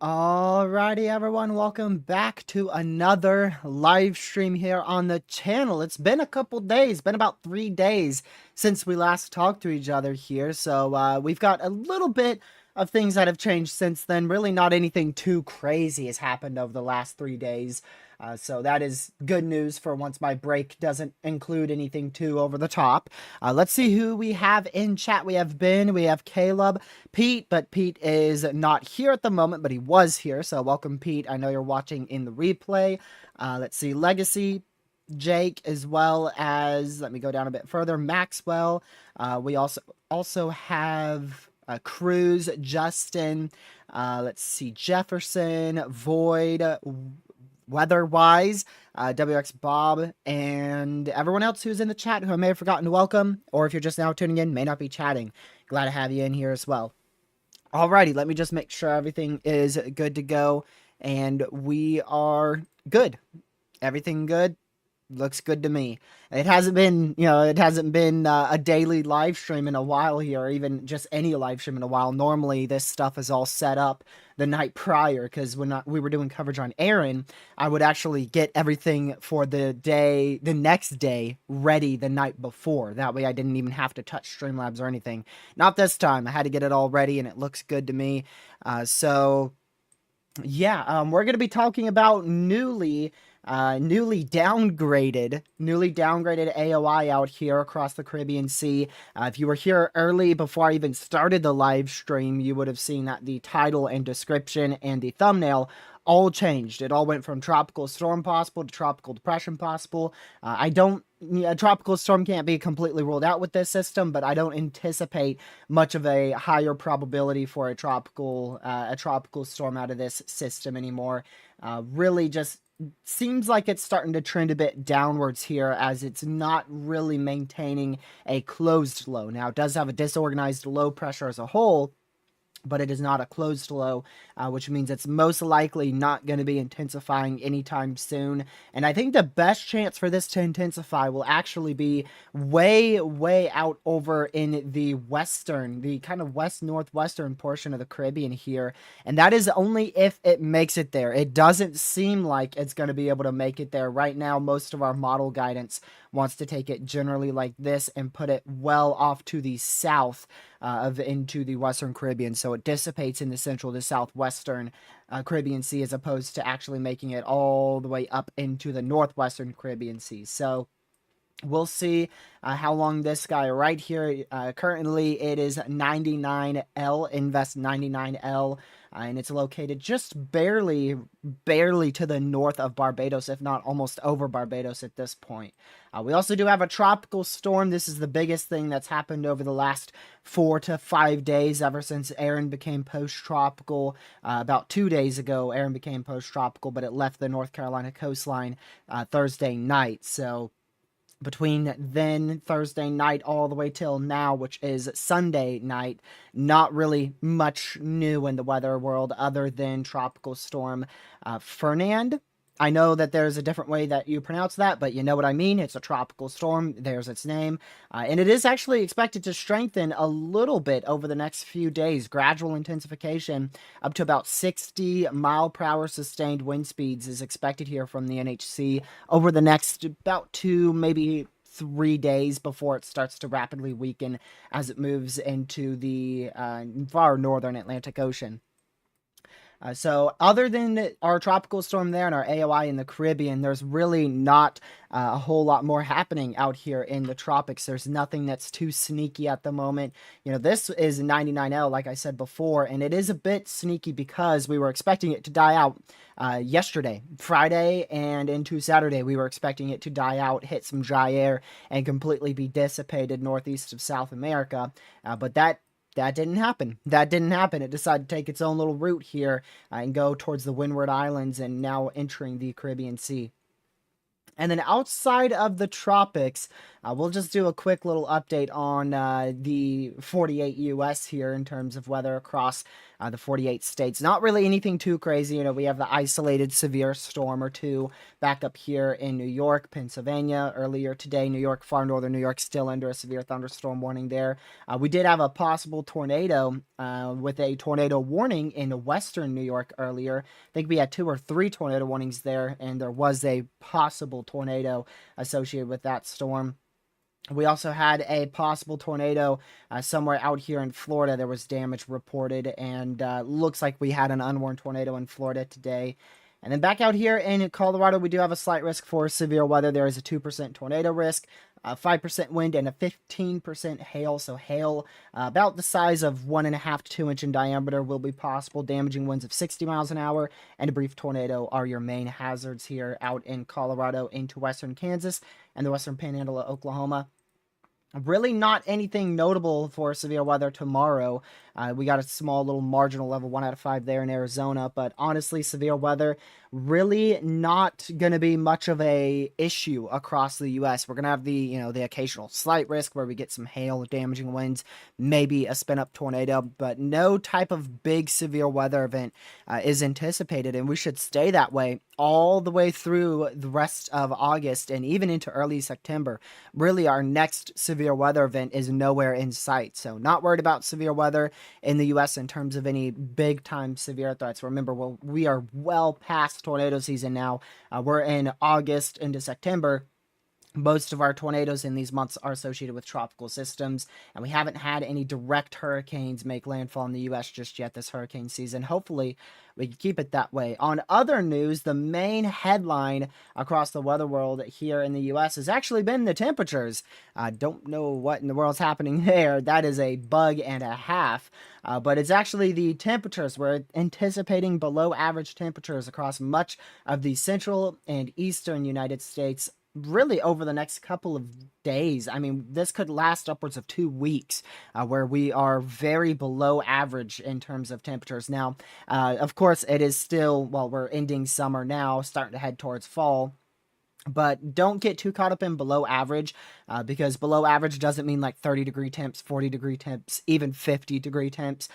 Alrighty, everyone, welcome back to another live stream here on the channel. It's been a couple days, been about 3 days since we last talked to each other here, so we've got a little bit of things that have changed since then. Really not anything too crazy has happened over the last 3 days. So that is good news for once my break doesn't include anything too over the top. Let's see who we have in chat. We have Ben, we have Caleb, Pete, but Pete is not here at the moment, but he was here. So welcome, Pete. I know you're watching in the replay. Let's see, Legacy, Jake, as well as, let me go down a bit further, Maxwell. We also have Cruz, Justin, let's see, Jefferson, Void, Weatherwise, WX Bob, and everyone else who's in the chat who I may have forgotten to welcome, or if you're just now tuning in, may not be chatting. Glad to have you in here as well. Alrighty, let me just make sure everything is good to go, and we are good. Everything good? Looks good to me. It hasn't been, a daily live stream in a while here, or even just any live stream in a while. Normally, this stuff is all set up the night prior, because when we were doing coverage on Aaron, I would actually get everything for the next day, ready the night before. That way, I didn't even have to touch Streamlabs or anything. Not this time. I had to get it all ready, and it looks good to me. Yeah, we're going to be talking about newly downgraded AOI out here across the Caribbean Sea. If you were here early before I even started the live stream, you would have seen that the title and description and the thumbnail all changed. It all went from tropical storm possible to tropical depression possible. A tropical storm can't be completely ruled out with this system, but I don't anticipate much of a higher probability for a tropical storm out of this system anymore. Really just seems like it's starting to trend a bit downwards here, as it's not really maintaining a closed low. Now, it does have a disorganized low pressure as a whole, but it is not a closed low, which means it's most likely not going to be intensifying anytime soon. And I think the best chance for this to intensify will actually be way out over in the kind of west-northwestern portion of the Caribbean here. And that is only if it makes it there. It doesn't seem like it's going to be able to make it there. Right now, most of our model guidance wants to take it generally like this and put it well off to the south into the Western Caribbean, so it dissipates in the central to southwestern Caribbean Sea, as opposed to actually making it all the way up into the northwestern Caribbean Sea. So We'll see how long this guy right here. Currently, it is 99L, Invest 99L, and it's located just barely to the north of Barbados, if not almost over Barbados at this point. We also do have a tropical storm. This is the biggest thing that's happened over the last 4 to 5 days, ever since Aaron became post-tropical. About 2 days ago, Aaron became post-tropical, but it left the North Carolina coastline Thursday night. So between then Thursday night all the way till now, which is Sunday night, not really much new in the weather world other than tropical storm Fernand. I know that there's a different way that you pronounce that, but you know what I mean. It's a tropical storm. There's its name. And it is actually expected to strengthen a little bit over the next few days. Gradual intensification up to about 60 mile per hour sustained wind speeds is expected here from the NHC over the next about 2, maybe 3 days before it starts to rapidly weaken as it moves into the far northern Atlantic Ocean. So other than our tropical storm there and our AOI in the Caribbean, there's really not a whole lot more happening out here in the tropics. There's nothing that's too sneaky at the moment. You know, this is 99L, like I said before, and it is a bit sneaky because we were expecting it to die out yesterday, Friday, and into Saturday. We were expecting it to die out, hit some dry air, and completely be dissipated northeast of South America. But that didn't happen. That didn't happen. It decided to take its own little route here and go towards the Windward Islands and now entering the Caribbean Sea. And then outside of the tropics, we'll just do a quick little update on the 48 US here in terms of weather across the 48 states. Not really anything too crazy. You know, we have the isolated severe storm or two back up here in New York, Pennsylvania. Earlier today, New York, far northern New York, still under a severe thunderstorm warning there. We did have a possible tornado with a tornado warning in western New York earlier. I think we had 2 or 3 tornado warnings there, and there was a possible tornado associated with that storm. We also had a possible tornado somewhere out here in Florida. There was damage reported, and looks like we had an unwarned tornado in Florida today. And then back out here in Colorado, we do have a slight risk for severe weather. There is a 2% tornado risk, 5% wind, and a 15% hail. So hail about the size of 1.5 to 2 inch in diameter will be possible. Damaging winds of 60 miles an hour and a brief tornado are your main hazards here out in Colorado into western Kansas and the western panhandle of Oklahoma. Really not anything notable for severe weather tomorrow. We got a small little marginal level 1 out of 5 there in Arizona, but honestly, severe weather really not going to be much of a issue across the U.S. We're going to have the occasional slight risk where we get some hail, damaging winds, maybe a spin-up tornado, but no type of big severe weather event is anticipated, and we should stay that way all the way through the rest of August and even into early September. Really, our next severe weather event is nowhere in sight, so not worried about severe weather in the U.S. in terms of any big-time severe threats. Remember, we are well past tornado season now. We're in August into September. Most of our tornadoes in these months are associated with tropical systems, and we haven't had any direct hurricanes make landfall in the U.S. just yet this hurricane season. Hopefully, we can keep it that way. On other news, the main headline across the weather world here in the U.S. has actually been the temperatures. I don't know what in the world's happening there. That is a bug and a half. But it's actually the temperatures. We're anticipating below average temperatures across much of the central and eastern United States really over the next couple of days. I mean, this could last upwards of 2 weeks where we are very below average in terms of temperatures. Now, of course, it is still, well, we're ending summer now, starting to head towards fall. But don't get too caught up in below average because below average doesn't mean like 30-degree temps, 40-degree temps, even 50-degree temps.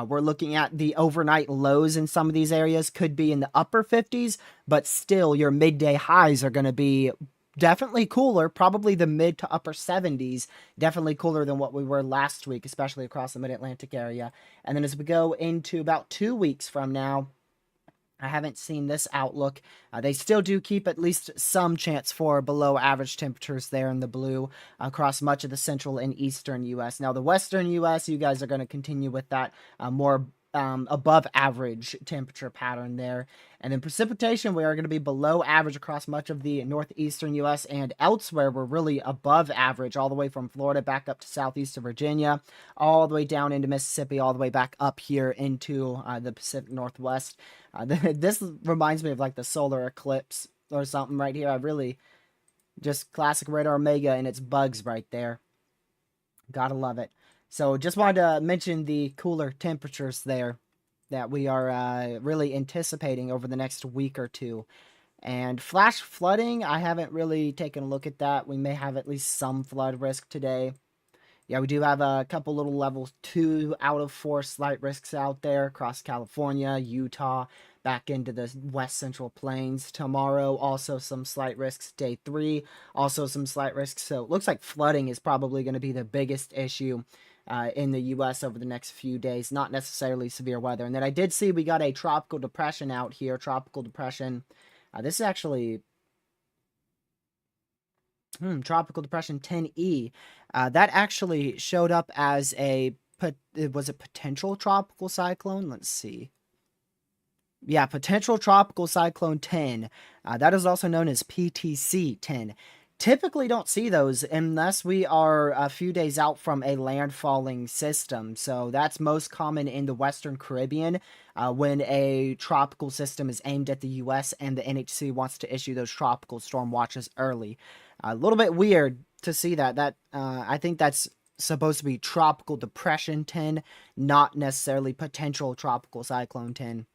We're looking at the overnight lows in some of these areas could be in the upper 50s, but still your midday highs are going to be definitely cooler, probably the mid to upper 70s, definitely cooler than what we were last week, especially across the mid-Atlantic area. And then as we go into about 2 weeks from now, I haven't seen this outlook. They still do keep at least some chance for below average temperatures there in the blue across much of the central and eastern U.S. Now, the western U.S., you guys are going to continue with that more above average temperature pattern there. And then precipitation, we are going to be below average across much of the northeastern U.S. and elsewhere. We're really above average, all the way from Florida back up to southeastern Virginia, all the way down into Mississippi, all the way back up here into the Pacific Northwest. This reminds me of like the solar eclipse or something right here. I really just classic Radar Omega and its bugs right there. Gotta love it. So just wanted to mention the cooler temperatures there that we are really anticipating over the next week or two. And flash flooding, I haven't really taken a look at that. We may have at least some flood risk today. Yeah, we do have a couple little level 2 out of 4 slight risks out there across California, Utah, back into the west central plains. Tomorrow, also some slight risks. Day 3, also some slight risks. So it looks like flooding is probably going to be the biggest issue in the U.S. over the next few days, not necessarily severe weather. And then I did see we got a tropical depression out here, tropical depression. This is actually Tropical Depression 10E. That actually showed up as was a potential tropical cyclone. Let's see. Yeah, potential tropical cyclone 10. That is also known as PTC 10. Typically don't see those unless we are a few days out from a landfalling system. So that's most common in the Western Caribbean when a tropical system is aimed at the U.S. and the NHC wants to issue those tropical storm watches early. A little bit weird to see that. I think that's supposed to be Tropical Depression 10, not necessarily potential tropical cyclone 10.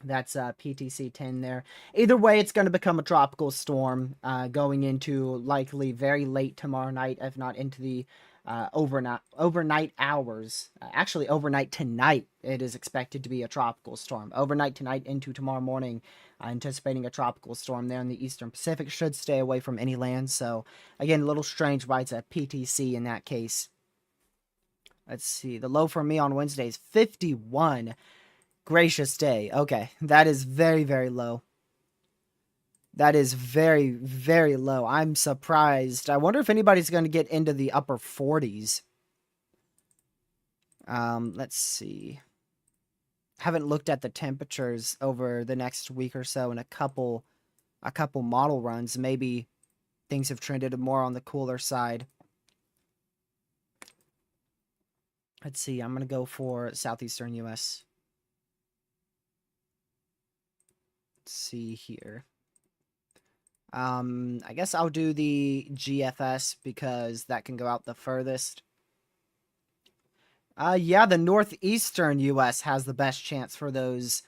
That's PTC 10 there. Either way, it's going to become a tropical storm going into likely very late tomorrow night, if not into the overnight hours. Actually, overnight tonight, it is expected to be a tropical storm. Overnight tonight into tomorrow morning, anticipating a tropical storm there in the eastern Pacific. Should stay away from any land. So, again, a little strange why it's a PTC in that case. Let's see. The low for me on Wednesday is 51. Gracious day. Okay, that is very, very low. That is very, very low. I'm surprised. I wonder if anybody's going to get into the upper 40s. Let's see. Haven't looked at the temperatures over the next week or so in a couple model runs. Maybe things have trended more on the cooler side. Let's see. I'm going to go for southeastern U.S. See here. I guess I'll do the GFS because that can go out the furthest. Yeah, the northeastern U.S. has the best chance for those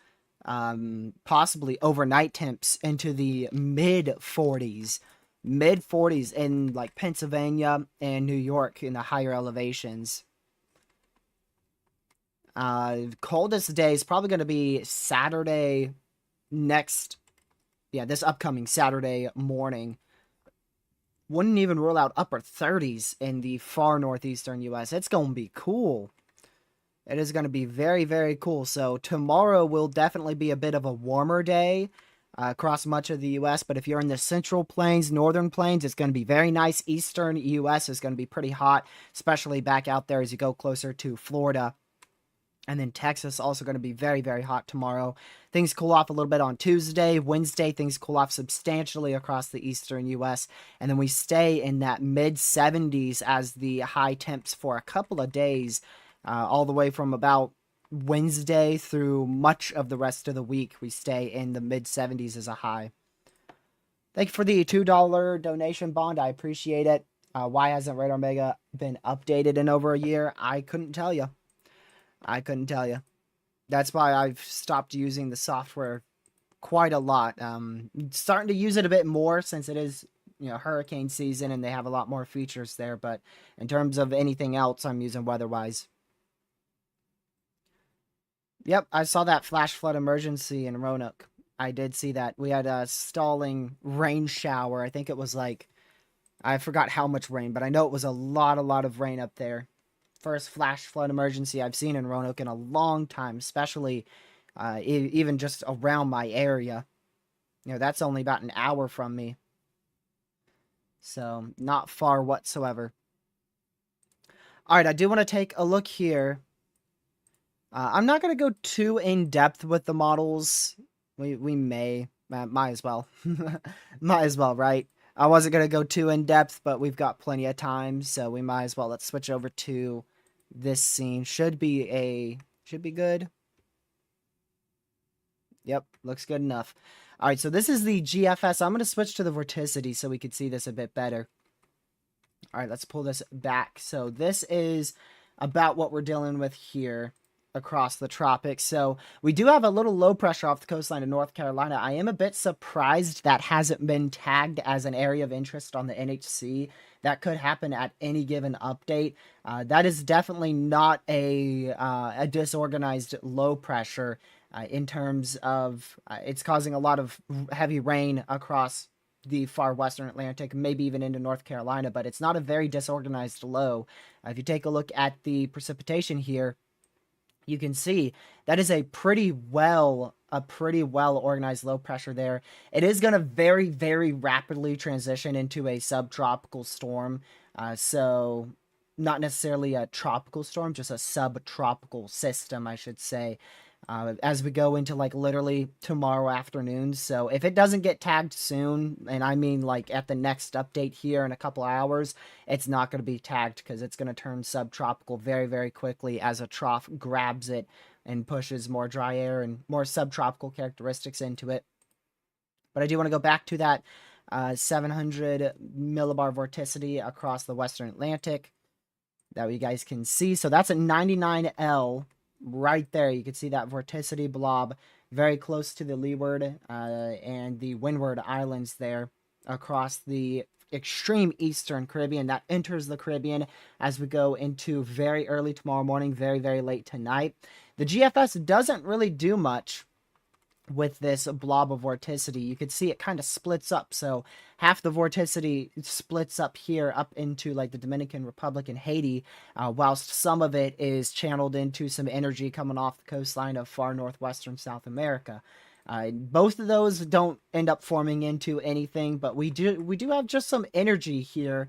possibly overnight temps into the mid 40s. Mid 40s in like Pennsylvania and New York in the higher elevations. Coldest day is probably going to be Saturday this upcoming Saturday morning. Wouldn't even rule out upper 30s in the far northeastern U.S. It's going to be cool. It is going to be very, very cool. So tomorrow will definitely be a bit of a warmer day across much of the U.S. But if you're in the central plains, northern plains, it's going to be very nice. Eastern U.S. is going to be pretty hot, especially back out there as you go closer to Florida. And then Texas also going to be very, very hot tomorrow. Things cool off a little bit on Tuesday. Wednesday, things cool off substantially across the eastern U.S. And then we stay in that mid-70s as the high temps for a couple of days, all the way from about Wednesday through much of the rest of the week. We stay in the mid-70s as a high. Thank you for the $2 donation bond. I appreciate it. Why hasn't Radar Omega been updated in over a year? I couldn't tell you. That's why I've stopped using the software quite a lot. Starting to use it a bit more since it is, hurricane season and they have a lot more features there. But in terms of anything else, I'm using WeatherWise. Yep, I saw that flash flood emergency in Roanoke. I did see that. We had a stalling rain shower. I think it was I forgot how much rain, but I know it was a lot of rain up there. First flash flood emergency I've seen in Roanoke in a long time, especially even just around my area. That's only about an hour from me. So, not far whatsoever. Alright, I do want to take a look here I'm not going to go too in depth with the models. We may. Might as well. Might as well, right? I wasn't going to go too in depth, but we've got plenty of time, so we might as well. Let's switch over to this scene. Should be good. Yep, looks good enough. All right, so this is the GFS. I'm going to switch to the vorticity so we could see this a bit better. All right, let's pull this back. So this is about what we're dealing with here across the tropics. So we do have a little low pressure off the coastline of North Carolina. I am a bit surprised that hasn't been tagged as an area of interest on the NHC. That could happen at any given update. That is definitely not a disorganized low pressure in terms of it's causing a lot of heavy rain across the far western Atlantic, maybe even into North Carolina, but it's not a very disorganized low. If you take a look at the precipitation here, you can see that is a pretty well organized low pressure there. It is going to very rapidly transition into a subtropical storm. So not necessarily a tropical storm, just a subtropical system, I should say. As we go into like literally tomorrow afternoon. So if it doesn't get tagged soon, and I mean like at the next update here in a couple hours, it's not going to be tagged because it's going to turn subtropical very quickly as a trough grabs it and pushes more dry air and more subtropical characteristics into it. But I do want to go back to that 700 millibar vorticity across the western Atlantic that you guys can see. So that's a 99L right there. You can see that vorticity blob very close to the leeward and the windward islands there across the extreme eastern Caribbean. That enters the Caribbean as we go into very early tomorrow morning, very late tonight. The GFS doesn't really do much with this blob of vorticity. You can see it kind of splits up. So half the vorticity splits up here up into like the Dominican Republic and Haiti, whilst some of it is channeled into some energy coming off the coastline of far northwestern South America. Both of those don't end up forming into anything, but we do have just some energy here.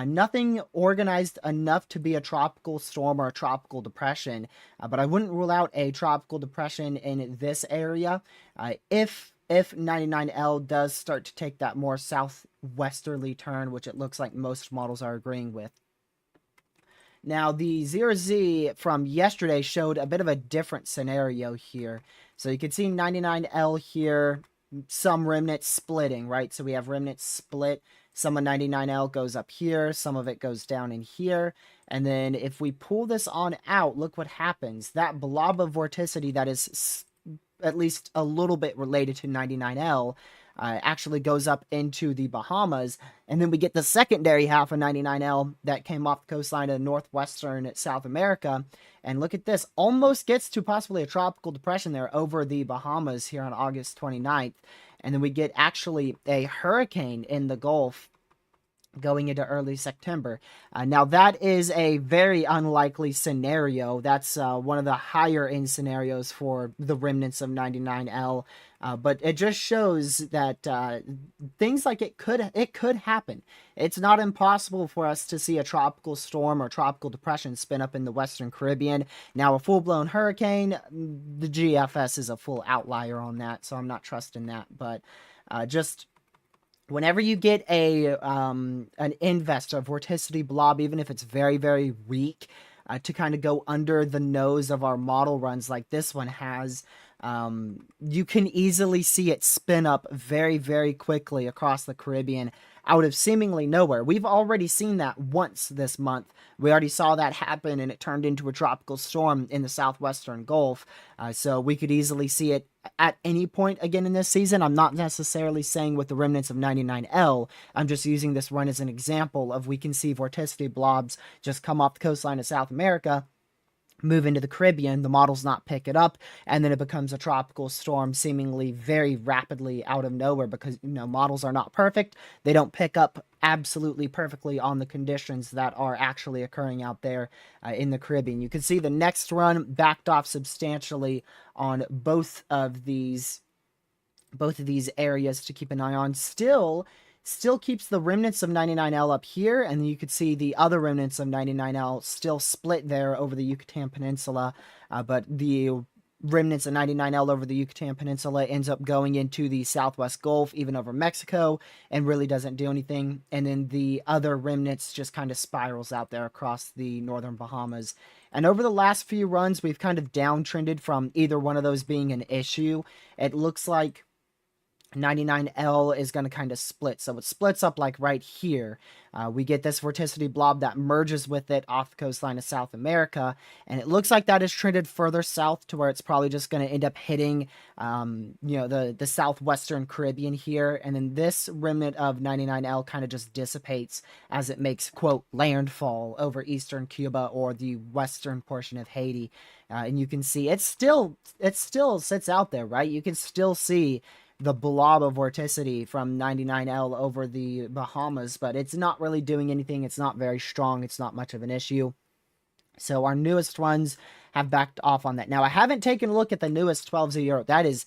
Nothing organized enough to be a tropical storm or a tropical depression, but I wouldn't rule out a tropical depression in this area if 99L does start to take that more southwesterly turn, which it looks like most models are agreeing with. Now, the 0Z from yesterday showed a bit of a different scenario here. So you can see 99L here, some remnants splitting, right? So we have remnants split. Some of 99L goes up here, some of it goes down in here. And then if we pull this on out, look what happens. That blob of vorticity that is at least a little bit related to 99L actually goes up into the Bahamas. And then we get the secondary half of 99L that came off the coastline of northwestern South America. And look at this, almost gets to possibly a tropical depression there over the Bahamas here on August 29th. And then we get actually a hurricane in the Gulf going into early September. Now, that is a very unlikely scenario. That's one of the higher end scenarios for the remnants of 99L. But it just shows that things like it could happen. It's not impossible for us to see a tropical storm or tropical depression spin up in the Western Caribbean. Now, a full-blown hurricane, the GFS is a full outlier on that, so I'm not trusting that. But just whenever you get an invest, a vorticity blob, even if it's very weak, to kind of go under the nose of our model runs like this one has, you can easily see it spin up very quickly across the Caribbean out of seemingly nowhere. We've already seen that once this month. We already saw that happen, and it turned into a tropical storm in the southwestern Gulf. So we could easily see it at any point again in this season. I'm not necessarily saying with the remnants of 99L. I'm just using this run as an example of we can see vorticity blobs just come off the coastline of South America, move into the Caribbean, the models not pick it up, and then it becomes a tropical storm seemingly very rapidly out of nowhere because, models are not perfect. They don't pick up absolutely perfectly on the conditions that are actually occurring out there in the Caribbean. You can see the next run backed off substantially on both of these areas to keep an eye on. Still still keeps the remnants of 99L up here, and you could see the other remnants of 99L still split there over the Yucatan Peninsula, but the remnants of 99L over the Yucatan Peninsula ends up going into the Southwest Gulf, even over Mexico, and really doesn't do anything. And then the other remnants just kind of spirals out there across the northern Bahamas. And over the last few runs, we've kind of downtrended from either one of those being an issue. It looks like 99L is going to kind of split. So it splits up like right here. We get this vorticity blob that merges with it off the coastline of South America. And it looks like that is trended further south to where it's probably just going to end up hitting, the southwestern Caribbean here. And then this remnant of 99L kind of just dissipates as it makes, quote, landfall over eastern Cuba or the western portion of Haiti. And you can see it still sits out there, right? You can still see the blob of vorticity from 99L over the Bahamas, but it's not really doing anything. It's not very strong. It's not much of an issue. So our newest ones have backed off on that. Now, I haven't taken a look at the newest 12Z Euro. That is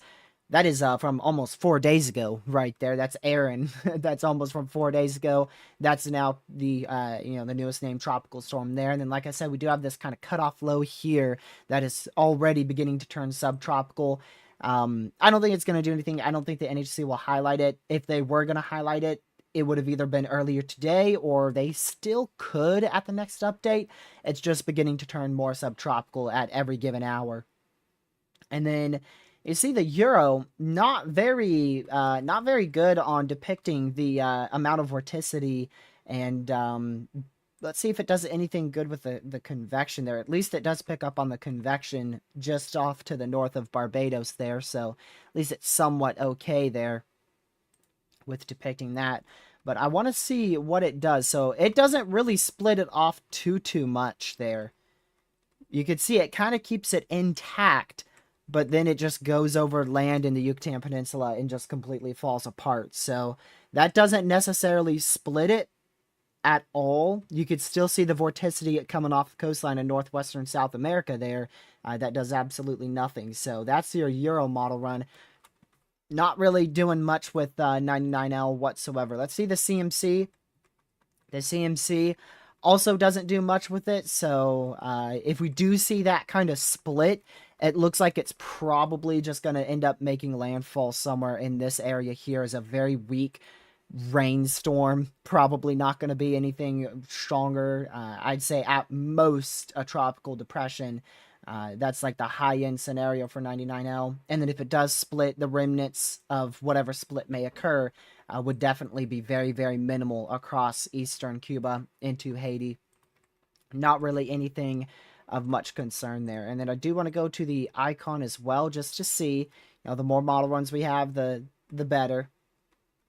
from almost 4 days ago right there. That's Aaron. That's almost from 4 days ago. That's now the the newest named tropical storm there. And then, like I said, we do have this kind of cutoff low here that is already beginning to turn subtropical. I don't think it's going to do anything. I don't think the NHC will highlight it. If they were going to highlight it, it would have either been earlier today or they still could at the next update. It's just beginning to turn more subtropical at every given hour. And then you see the Euro not very good on depicting the amount of vorticity, and let's see if it does anything good with the convection there. At least it does pick up on the convection just off to the north of Barbados there, so at least it's somewhat okay there with depicting that. But I want to see what it does. So it doesn't really split it off too much there. You can see it kind of keeps it intact, but then it just goes over land in the Yucatan Peninsula and just completely falls apart. So that doesn't necessarily split it at all. You could still see the vorticity coming off the coastline of northwestern South America there. That does absolutely nothing. So that's your Euro model run. Not really doing much with 99L whatsoever. Let's see the CMC. The CMC also doesn't do much with it. So if we do see that kind of split, it looks like it's probably just going to end up making landfall somewhere in this area here as a very weak rainstorm. Probably not going to be anything stronger. I'd say at most a tropical depression. That's like the high-end scenario for 99L. And then if it does split, the remnants of whatever split may occur would definitely be very, very minimal across eastern Cuba into Haiti. Not really anything of much concern there. And then I do want to go to the icon as well, just to see, the more model runs we have, the better.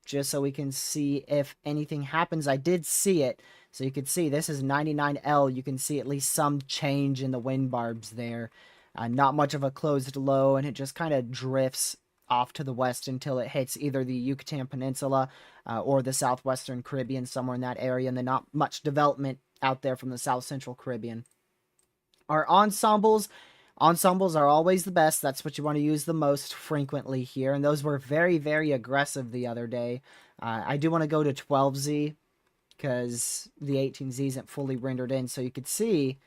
Just so we can see if anything happens. I did see it. So you can see this is 99L. You can see at least some change in the wind barbs there. Not much of a closed low, and it just kind of drifts off to the west until it hits either the Yucatan Peninsula or the southwestern Caribbean, somewhere in that area, and then not much development out there from the south central Caribbean. Our ensembles are always the best. That's what you want to use the most frequently here, and those were very, very aggressive the other day. I do want to go to 12Z because the 18Z isn't fully rendered in, so you could see.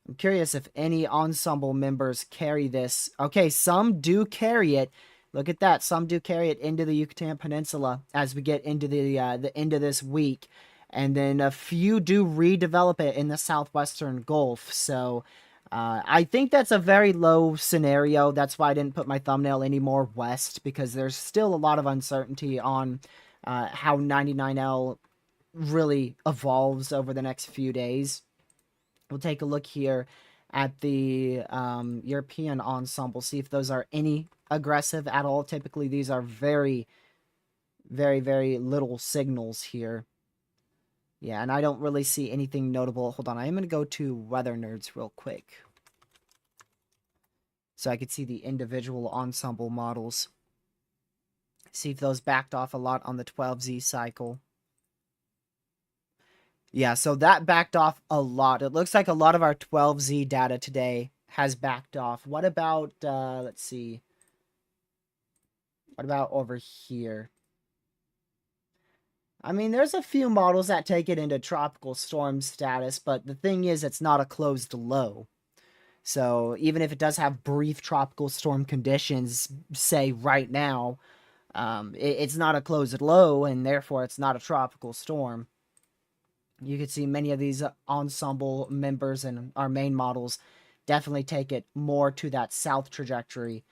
I'm curious if any ensemble members carry this. Okay, some do carry it. Look at that. Some do carry it into the Yucatan Peninsula as we get into the end of this week. And then a few do redevelop it in the southwestern Gulf. So I think that's a very low scenario. That's why I didn't put my thumbnail any more west, because there's still a lot of uncertainty on how 99L really evolves over the next few days. We'll take a look here at the European ensemble, see if those are any aggressive at all. Typically, these are very, very, very little signals here. Yeah, and I don't really see anything notable. Hold on, I am going to go to Weather Nerds real quick, so I could see the individual ensemble models. See if those backed off a lot on the 12Z cycle. Yeah, so that backed off a lot. It looks like a lot of our 12Z data today has backed off. What about, let's see. What about over here? I mean, there's a few models that take it into tropical storm status, but the thing is, it's not a closed low. So even if it does have brief tropical storm conditions, say right now, it's not a closed low, and therefore it's not a tropical storm. You can see many of these ensemble members and our main models definitely take it more to that south trajectory.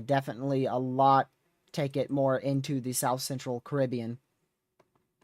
Definitely a lot take it more into the South Central Caribbean.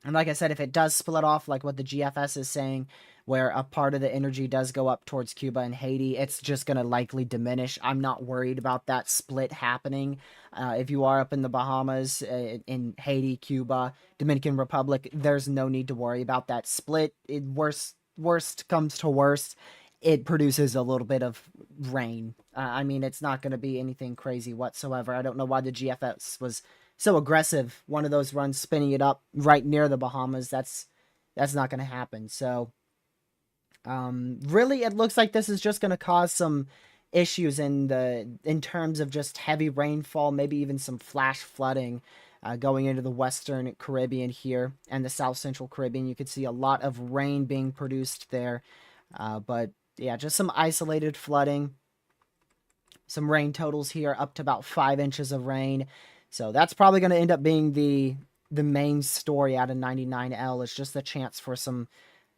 And like I said, if it does split off, like what the GFS is saying, where a part of the energy does go up towards Cuba and Haiti, it's just going to likely diminish. I'm not worried about that split happening. If you are up in the Bahamas, in Haiti, Cuba, Dominican Republic, there's no need to worry about that split. Worst comes to worst, it produces a little bit of rain. I mean, it's not going to be anything crazy whatsoever. I don't know why the GFS was so aggressive. One of those runs spinning it up right near the Bahamas. That's not going to happen. So really, it looks like this is just going to cause some issues in terms of just heavy rainfall, maybe even some flash flooding. Going into the Western Caribbean here and the South Central Caribbean, you could see a lot of rain being produced there. But yeah, just some isolated flooding. Some rain totals here up to about 5 inches of rain. So that's probably going to end up being the main story out of 99L. Is just the chance for some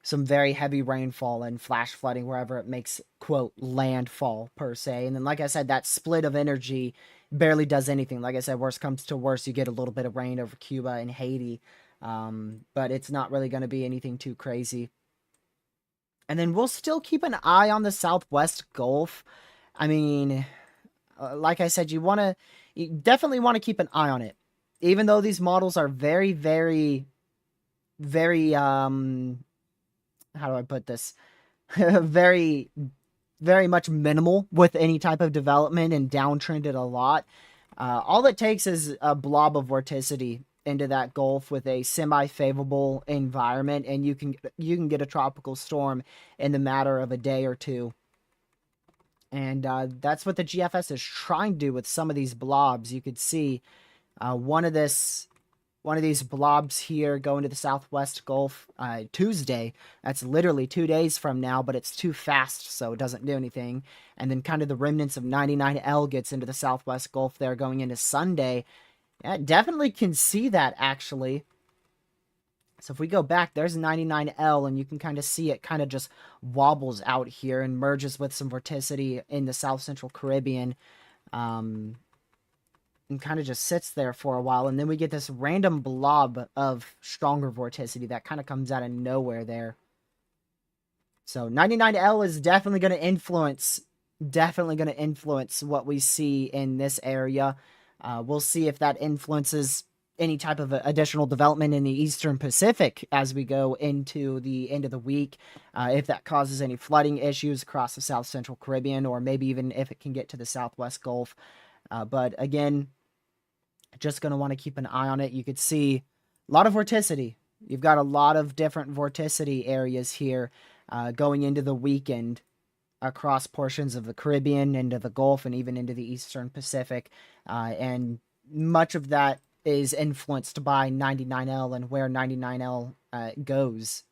very heavy rainfall and flash flooding wherever it makes, quote, landfall, per se. And then, like I said, that split of energy barely does anything. Like I said, worst comes to worst, you get a little bit of rain over Cuba and Haiti. But it's not really going to be anything too crazy. And then we'll still keep an eye on the Southwest Gulf. I mean, like I said, you definitely want to keep an eye on it. Even though these models are very, very, very, how do I put this? very, very much minimal with any type of development and downtrended a lot. All it takes is a blob of vorticity into that Gulf with a semi-favorable environment, and you can get a tropical storm in the matter of a day or two. And that's what the GFS is trying to do with some of these blobs. You could see one of these blobs here going to the Southwest Gulf Tuesday. That's literally 2 days from now, but it's too fast, so it doesn't do anything. And then kind of the remnants of 99L gets into the Southwest Gulf there going into Sunday. Yeah, definitely can see that, actually. So if we go back, there's 99L, and you can kind of see it kind of just wobbles out here and merges with some vorticity in the South Central Caribbean. And kind of just sits there for a while, and then we get this random blob of stronger vorticity that kind of comes out of nowhere there. So 99L is definitely going to influence what we see in this area. We'll see if that influences any type of additional development in the Eastern Pacific as we go into the end of the week. If that causes any flooding issues across the South Central Caribbean, or maybe even if it can get to the Southwest Gulf. But again, just going to want to keep an eye on it. You could see a lot of vorticity. You've got a lot of different vorticity areas here going into the weekend across portions of the Caribbean, into the Gulf, and even into the Eastern Pacific. And much of that is influenced by 99L and where 99L goes.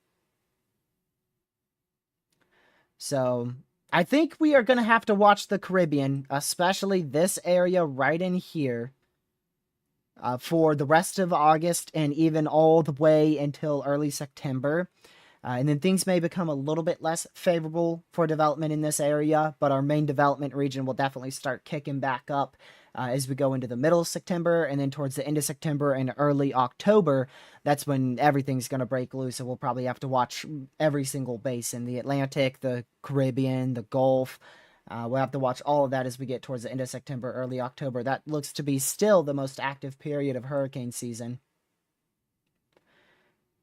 So I think we are going to have to watch the Caribbean, especially this area right in here, for the rest of August and even all the way until early September. And then things may become a little bit less favorable for development in this area, but our main development region will definitely start kicking back up as we go into the middle of September, and then towards the end of September and early October. That's when everything's going to break loose, and we'll probably have to watch every single basin, the Atlantic, the Caribbean, the Gulf. We'll have to watch all of that as we get towards the end of September, early October. That looks to be still the most active period of hurricane season.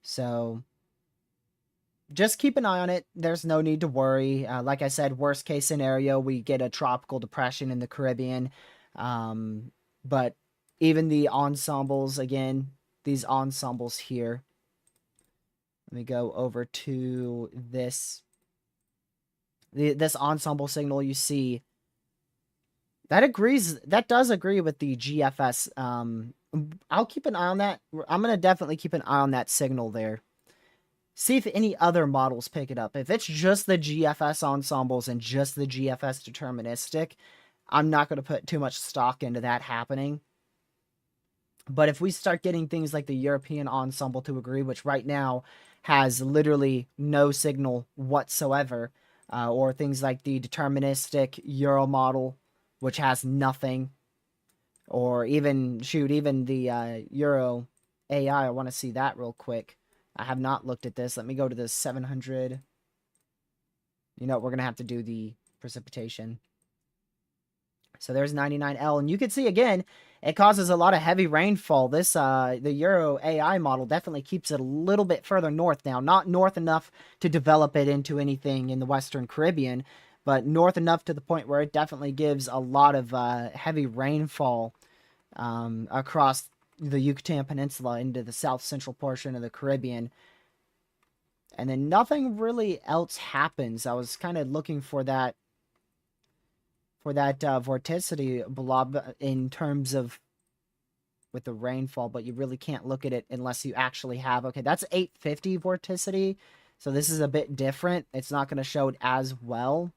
So just keep an eye on it. There's no need to worry. Like I said, worst case scenario, we get a tropical depression in the Caribbean. But even the ensembles, again, these ensembles here. Let me go over to this. This ensemble signal you see. That does agree with the GFS I'll keep an eye on that. I'm going to definitely keep an eye on that signal there. See if any other models pick it up. If it's just the GFS ensembles and just the GFS deterministic, I'm not going to put too much stock into that happening. But if we start getting things like the European ensemble to agree, which right now has literally no signal whatsoever, or things like the deterministic Euro model, which has nothing, or even, shoot, even the Euro AI, I want to see that real quick. I have not looked at this. Let me go to the 700. You know, we're going to have to do the precipitation. So there's 99L, and you can see again, it causes a lot of heavy rainfall. This, the Euro AI model definitely keeps it a little bit further north now. Not north enough to develop it into anything in the Western Caribbean, but north enough to the point where it definitely gives a lot of heavy rainfall across the Yucatan Peninsula into the south central portion of the Caribbean. And then nothing really else happens. I was kind of looking for that vorticity blob in terms of with the rainfall, but you really can't look at it unless you actually have, okay, that's 850 vorticity, so this is a bit different. It's not going to show it as well,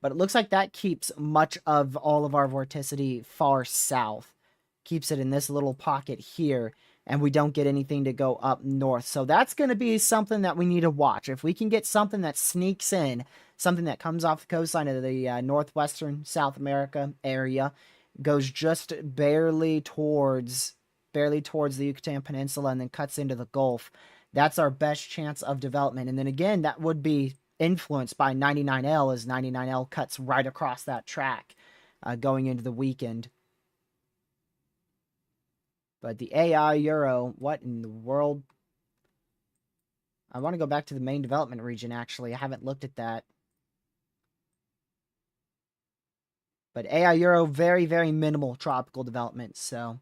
but it looks like that keeps much of all of our vorticity far south, keeps it in this little pocket here, and we don't get anything to go up north. So that's going to be something that we need to watch. If we can get something that sneaks in, something that comes off the coastline of the northwestern South America area, goes just barely towards the Yucatan Peninsula and then cuts into the Gulf, that's our best chance of development. And then again, that would be influenced by 99L, as 99L cuts right across that track going into the weekend. But the AI Euro, what in the world? I want to go back to the main development region, actually. I haven't looked at that. But AI Euro, very, very minimal tropical development. So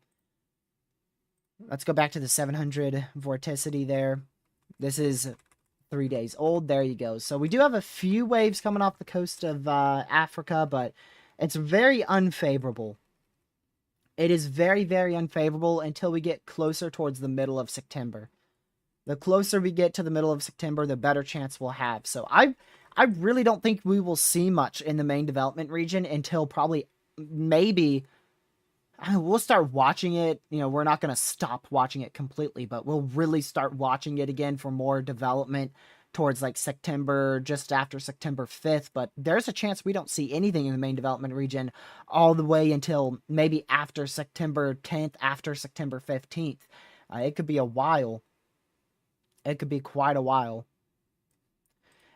let's go back to the 700 vorticity there. This is 3 days old. There you go. So we do have a few waves coming off the coast of Africa, but it's very unfavorable. It is very, very unfavorable until we get closer towards the middle of September. The closer we get to the middle of September, the better chance we'll have. So I really don't think we will see much in the main development region until probably maybe we'll start watching it. You know, we're not going to stop watching it completely, but we'll really start watching it again for more development towards like September, just after September 5th. But there's a chance we don't see anything in the main development region all the way until maybe after September 10th, after September 15th. It could be a while. It could be quite a while.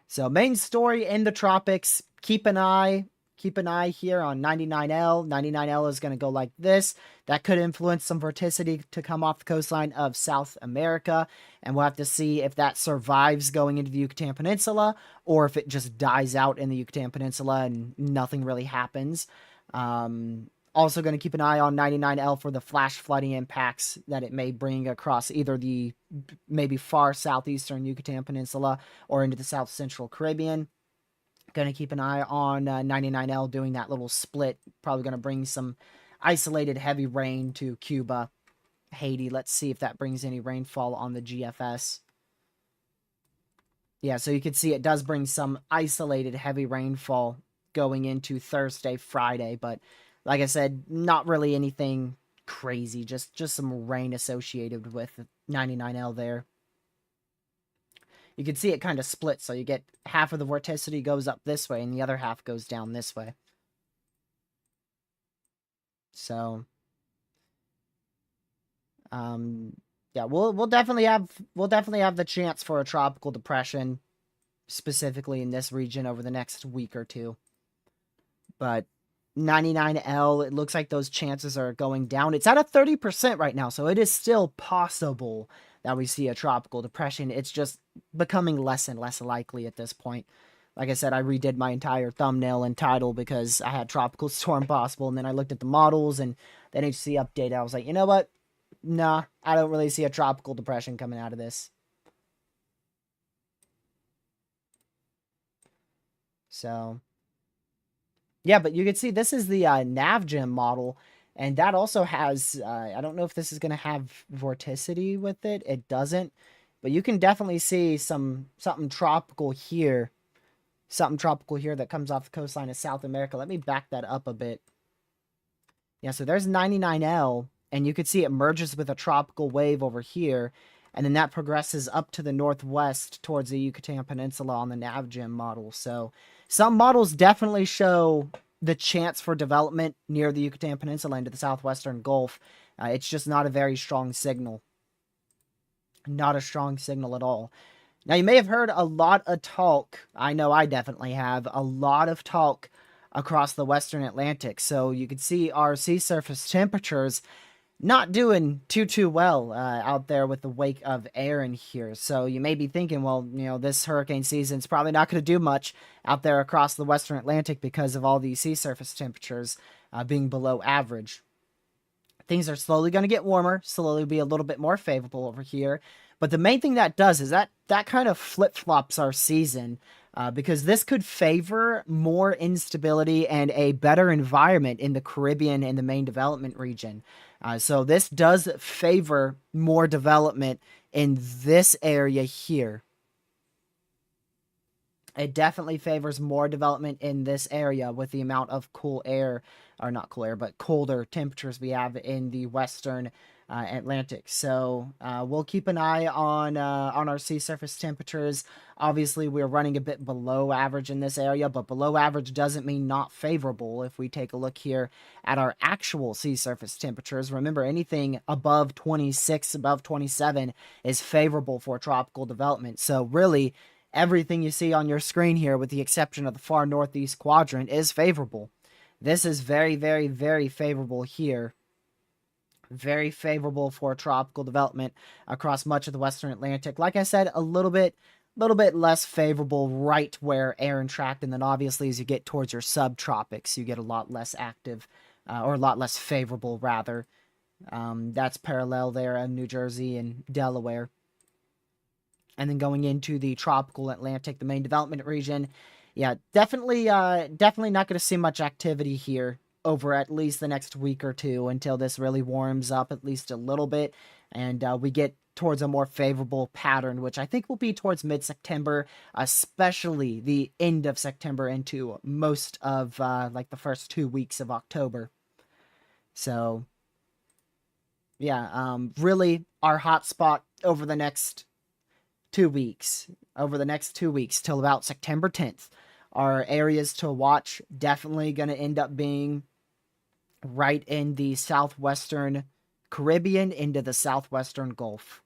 So main story in the tropics, keep an eye here on 99L. 99L is going to go like this. That could influence some vorticity to come off the coastline of South America, and we'll have to see if that survives going into the Yucatan Peninsula or if it just dies out in the Yucatan Peninsula and nothing really happens. Also going to keep an eye on 99L for the flash flooding impacts that it may bring across either the maybe far southeastern Yucatan Peninsula or into the south central Caribbean. Going to keep an eye on 99L doing that little split. Probably going to bring some isolated heavy rain to Cuba, Haiti. Let's see if that brings any rainfall on the GFS. Yeah, so you can see it does bring some isolated heavy rainfall going into Thursday, Friday, but like I said, not really anything crazy, just some rain associated with 99L there. You can see it kind of split, so you get half of the vorticity goes up this way and the other half goes down this way. So yeah, we'll definitely have the chance for a tropical depression specifically in this region over the next week or two. But 99L, it looks like those chances are going down. It's at a 30% right now, so it is still possible that we see a tropical depression. It's just becoming less and less likely at this point. Like I said, I redid my entire thumbnail and title because I had tropical storm possible, and then I looked at the models and the NHC update. I was like, you know what? Nah, I don't really see a tropical depression coming out of this. So yeah, but you can see this is the NavGem model. And that also has, I don't know if this is going to have vorticity with it. It doesn't, but you can definitely see something tropical here. Something tropical here that comes off the coastline of South America. Let me back that up a bit. Yeah, so there's 99L, and you can see it merges with a tropical wave over here, and then that progresses up to the northwest towards the Yucatan Peninsula on the NavGem model. So some models definitely show the chance for development near the Yucatan Peninsula into the southwestern Gulf. It's just not a very strong signal. Not a strong signal at all. Now, you may have heard a lot of talk. I know I definitely have a lot of talk across the Western Atlantic. So you can see our sea surface temperatures not doing too well out there with the wake of air in here. So you may be thinking, well, this hurricane season's probably not going to do much out there across the Western Atlantic because of all these sea surface temperatures being below average. Things are slowly going to get warmer, slowly be a little bit more favorable over here. But the main thing that does is that kind of flip-flops our season because this could favor more instability and a better environment in the Caribbean and the main development region. So this does favor more development in this area here. It definitely favors more development in this area with the amount of cool air, or not cool air, but colder temperatures we have in the western Atlantic. So we'll keep an eye on our sea surface temperatures. Obviously, we're running a bit below average in this area, but below average doesn't mean not favorable. If we take a look here at our actual sea surface temperatures, remember anything above 26, above 27 is favorable for tropical development. So really, everything you see on your screen here, with the exception of the far northeast quadrant, is favorable. This is very, very, very favorable here. Very favorable for tropical development across much of the Western Atlantic. Like I said, a little bit less favorable right where air entrapped, and then obviously as you get towards your subtropics, you get a lot less active, or a lot less favorable, rather. That's parallel there in New Jersey and Delaware. And then going into the tropical Atlantic, the main development region, yeah, definitely not going to see much activity here over at least the next week or two until this really warms up at least a little bit, and we get towards a more favorable pattern, which I think will be towards mid-September, especially the end of September into most of like the first 2 weeks of October. So yeah, really our hotspot over the next 2 weeks, till about September 10th. Our areas to watch definitely going to end up being right in the southwestern Caribbean into the southwestern Gulf.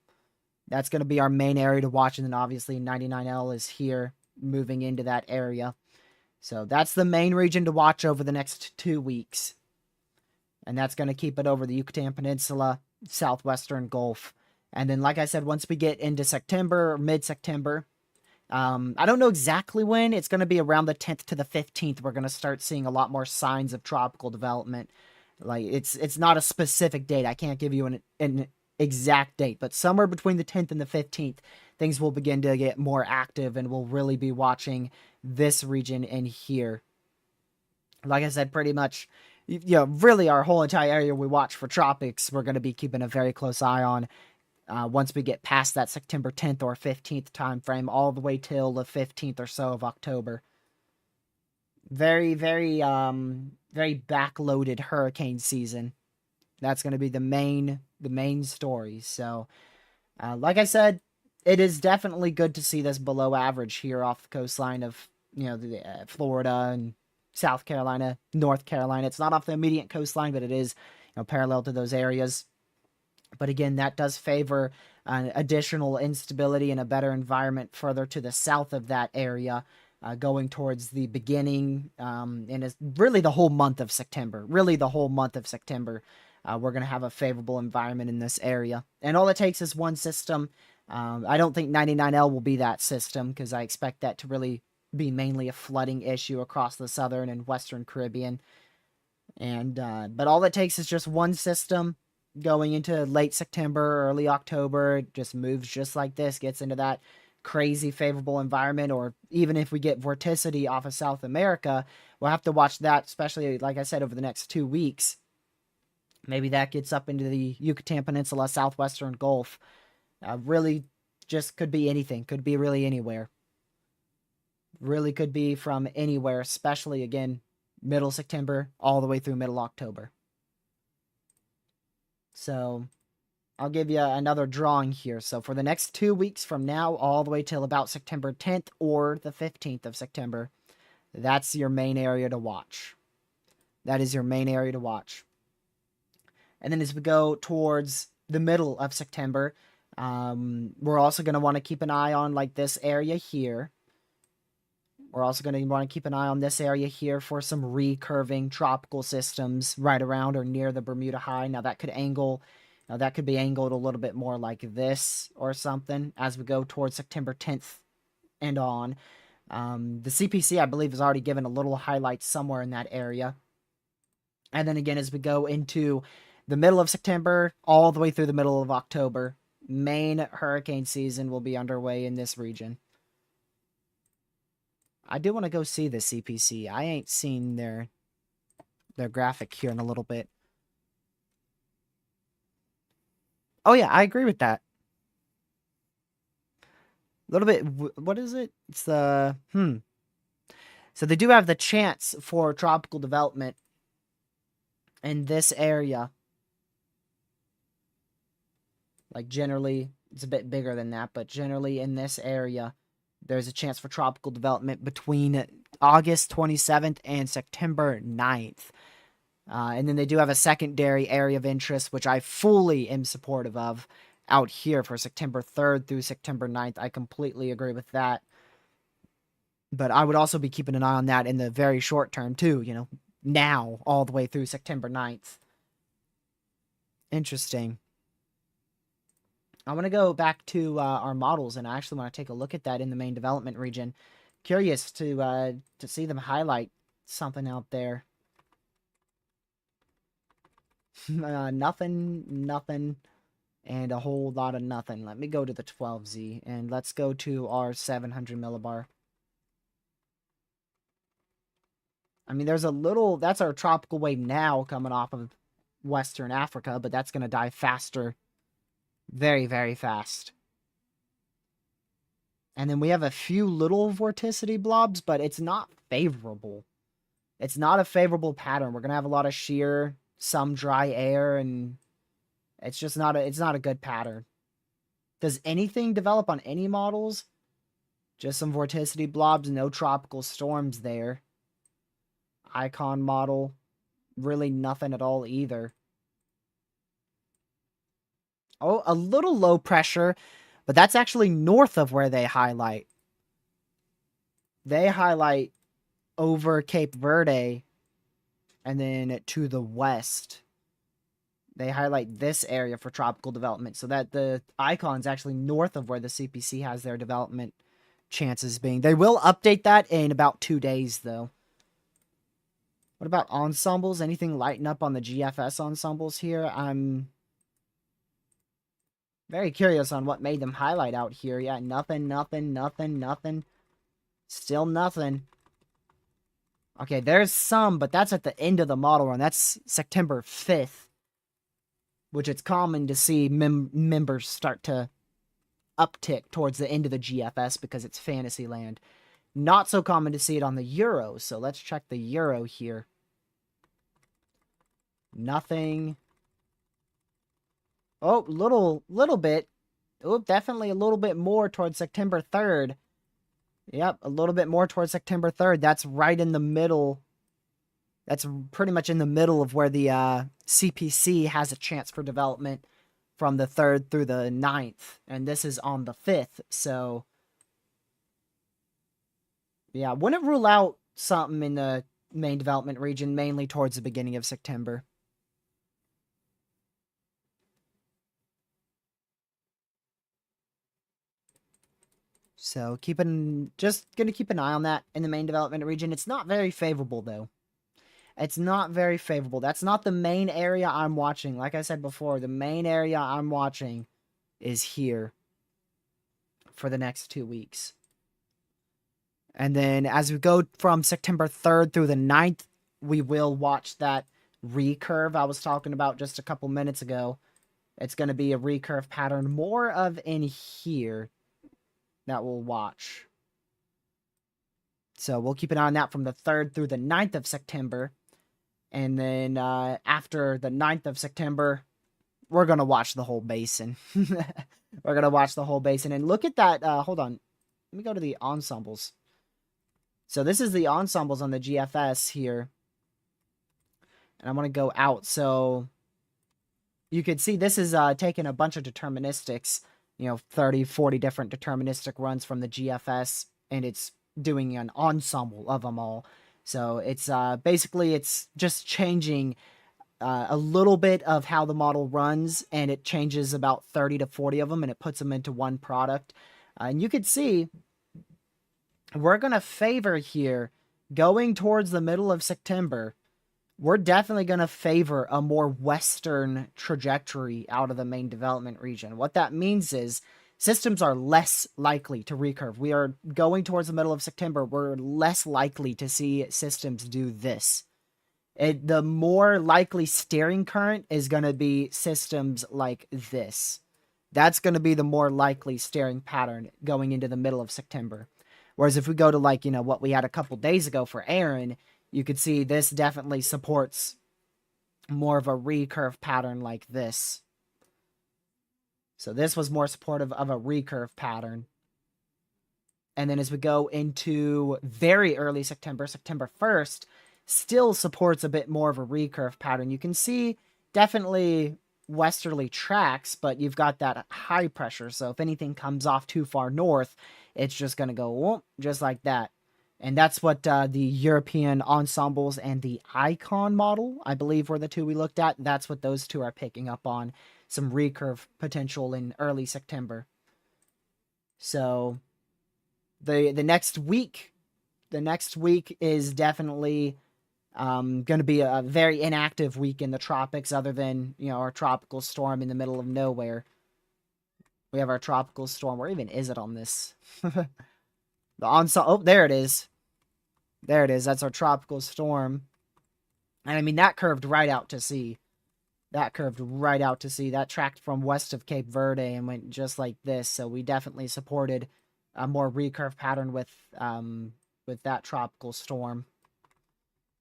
That's going to be our main area to watch, and then obviously 99L is here moving into that area. So that's the main region to watch over the next 2 weeks. And that's going to keep it over the Yucatan Peninsula, southwestern Gulf. And then, like I said, once we get into September or mid-September, I don't know exactly when. It's going to be around the 10th to the 15th. We're going to start seeing a lot more signs of tropical development. Like, it's not a specific date. I can't give you an exact date, but somewhere between the 10th and the 15th, things will begin to get more active, and we'll really be watching this region in here. Like I said, pretty much, really our whole entire area we watch for tropics, we're going to be keeping a very close eye on. Once we get past that September 10th or 15th time frame, all the way till the 15th or so of October. Very, very, very backloaded hurricane season. That's going to be the main story. So, like I said, it is definitely good to see this below average here off the coastline of, Florida and South Carolina, North Carolina. It's not off the immediate coastline, but it is, parallel to those areas. But again, that does favor additional instability and a better environment further to the south of that area, going towards the beginning, and it's really the whole month of September. We're going to have a favorable environment in this area. And all it takes is one system. I don't think 99L will be that system, because I expect that to really be mainly a flooding issue across the southern and western Caribbean. And but all it takes is just one system going into late September, early October. It just moves just like this, gets into that crazy favorable environment. Or even if we get vorticity off of South America, we'll have to watch that, especially, like I said, over the next 2 weeks. Maybe that gets up into the Yucatan Peninsula, southwestern Gulf. Really just could be anything. Could be really anywhere. Really could be from anywhere, especially, again, middle September all the way through middle October. So I'll give you another drawing here. So for the next 2 weeks from now all the way till about September 10th or the 15th of September, that's your main area to watch. That is your main area to watch. And then as we go towards the middle of September, we're also going to want to keep an eye on like this area here. We're also going to want to keep an eye on this area here for some recurving tropical systems right around or near the Bermuda High. Now that could angle, now that could be angled a little bit more like this or something as we go towards September 10th and on. The CPC, I believe, has already given a little highlight somewhere in that area. And then again, as we go into the middle of September all the way through the middle of October, main hurricane season will be underway in this region. I do want to go see the CPC. I ain't seen their graphic here in a little bit. Oh yeah, I agree with that. A little bit, what is it? It's the, So they do have the chance for tropical development in this area. Like generally, it's a bit bigger than that, but generally in this area, there's a chance for tropical development between August 27th and September 9th. And then they do have a secondary area of interest, which I fully am supportive of out here for September 3rd through September 9th. I completely agree with that. But I would also be keeping an eye on that in the very short term, too, you know, now all the way through September 9th. Interesting. I want to go back to our models, and I actually want to take a look at that in the main development region. Curious to see them highlight something out there. Nothing, and a whole lot of nothing. Let me go to the 12Z, and let's go to our 700 millibar. I mean, there's a little, that's our tropical wave now coming off of Western Africa, but that's going to die faster. Very, very fast. And then we have a few little vorticity blobs, but it's not favorable. It's not a favorable pattern. We're going to have a lot of shear, some dry air, and it's just not a good pattern. Does anything develop on any models? Just some vorticity blobs, no tropical storms there. Icon model, really nothing at all either. Oh, a little low pressure, but that's actually north of where they highlight. They highlight over Cape Verde, and then to the west, they highlight this area for tropical development, so that the icon's actually north of where the CPC has their development chances being. They will update that in about 2 days, though. What about ensembles? Anything lighting up on the GFS ensembles here? I'm very curious on what made them highlight out here. Yeah, nothing. Still nothing. Okay, there's some, but that's at the end of the model run. That's September 5th, which it's common to see members start to uptick towards the end of the GFS because it's Fantasyland. Not so common to see it on the Euro, so let's check the Euro here. Nothing. Oh, little bit. Oh, definitely a little bit more towards September 3rd. Yep, a little bit more towards September 3rd. That's right in the middle. That's pretty much in the middle of where the CPC has a chance for development from the 3rd through the 9th. And this is on the 5th, so yeah, wouldn't rule out something in the main development region, mainly towards the beginning of September. So just gonna keep an eye on that in the main development region. It's not very favorable though. It's not very favorable. That's not the main area I'm watching. Like I said before, the main area I'm watching is here for the next 2 weeks. And then as we go from September 3rd through the 9th, we will watch that recurve I was talking about just a couple minutes ago. It's going to be a recurve pattern, more of in here that we'll watch. So we'll keep an eye on that from the 3rd through the 9th of September. And then after the 9th of September, we're going to watch the whole basin. We're going to watch the whole basin. And look at that. Hold on. Let me go to the ensembles. So this is the ensembles on the GFS here. And I want to go out. So you could see this is taking a bunch of deterministics, 30, 40 different deterministic runs from the GFS, and it's doing an ensemble of them all. So it's basically it's just changing a little bit of how the model runs, and it changes about 30 to 40 of them, and it puts them into one product. And you could see we're going to favor here, going towards the middle of September, we're definitely going to favor a more western trajectory out of the main development region. What that means is systems are less likely to recurve. We are going towards the middle of September. We're less likely to see systems do this. The more likely steering current is going to be systems like this. That's going to be the more likely steering pattern going into the middle of September. Whereas if we go to what we had a couple days ago for Aaron, you could see this definitely supports more of a recurve pattern like this. So this was more supportive of a recurve pattern. And then as we go into very early September, September 1st, still supports a bit more of a recurve pattern. You can see definitely westerly tracks, but you've got that high pressure. So if anything comes off too far north, it's just going to go whoop, just like that. And that's what the European ensembles and the Icon model, I believe, were the two we looked at. That's what those two are picking up on. Some recurve potential in early September. So the next week is definitely going to be a very inactive week in the tropics, other than our tropical storm in the middle of nowhere. We have our tropical storm. Where even is it on this? The ensemble. Oh, there it is. There it is. That's our tropical storm. And I mean, that curved right out to sea. That curved right out to sea. That tracked from west of Cape Verde and went just like this. So we definitely supported a more recurve pattern with that tropical storm.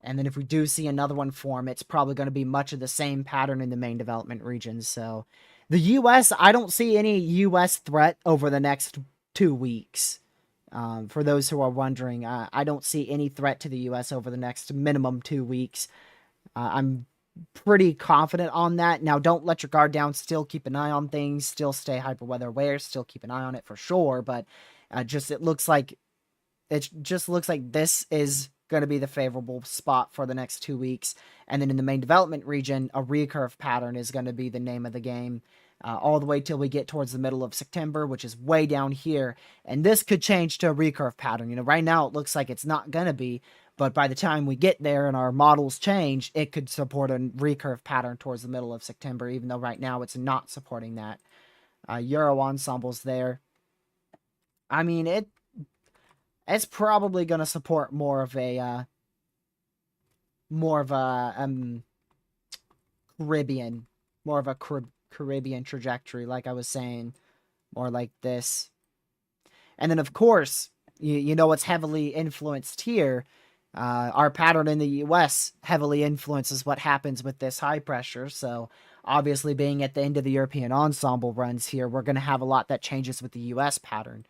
And then if we do see another one form, it's probably going to be much of the same pattern in the main development regions. So the U.S., I don't see any U.S. threat over the next 2 weeks. For those who are wondering, I don't see any threat to the U.S. over the next minimum 2 weeks. I'm pretty confident on that. Now, don't let your guard down. Still keep an eye on things. Still stay hyperweather aware. Still keep an eye on it for sure. But it just looks like this is going to be the favorable spot for the next 2 weeks. And then in the main development region, a recurve pattern is going to be the name of the game. All the way till we get towards the middle of September, which is way down here. And this could change to a recurve pattern. Right now it looks like it's not going to be, but by the time we get there and our models change, it could support a recurve pattern towards the middle of September, even though right now it's not supporting that. Euro ensembles there. I mean, it's probably going to support more of a Caribbean trajectory, like I was saying, more like this. And then, of course, you know what's heavily influenced here. Our pattern in the U.S. heavily influences what happens with this high pressure. So, obviously, being at the end of the European ensemble runs here, we're going to have a lot that changes with the U.S. pattern.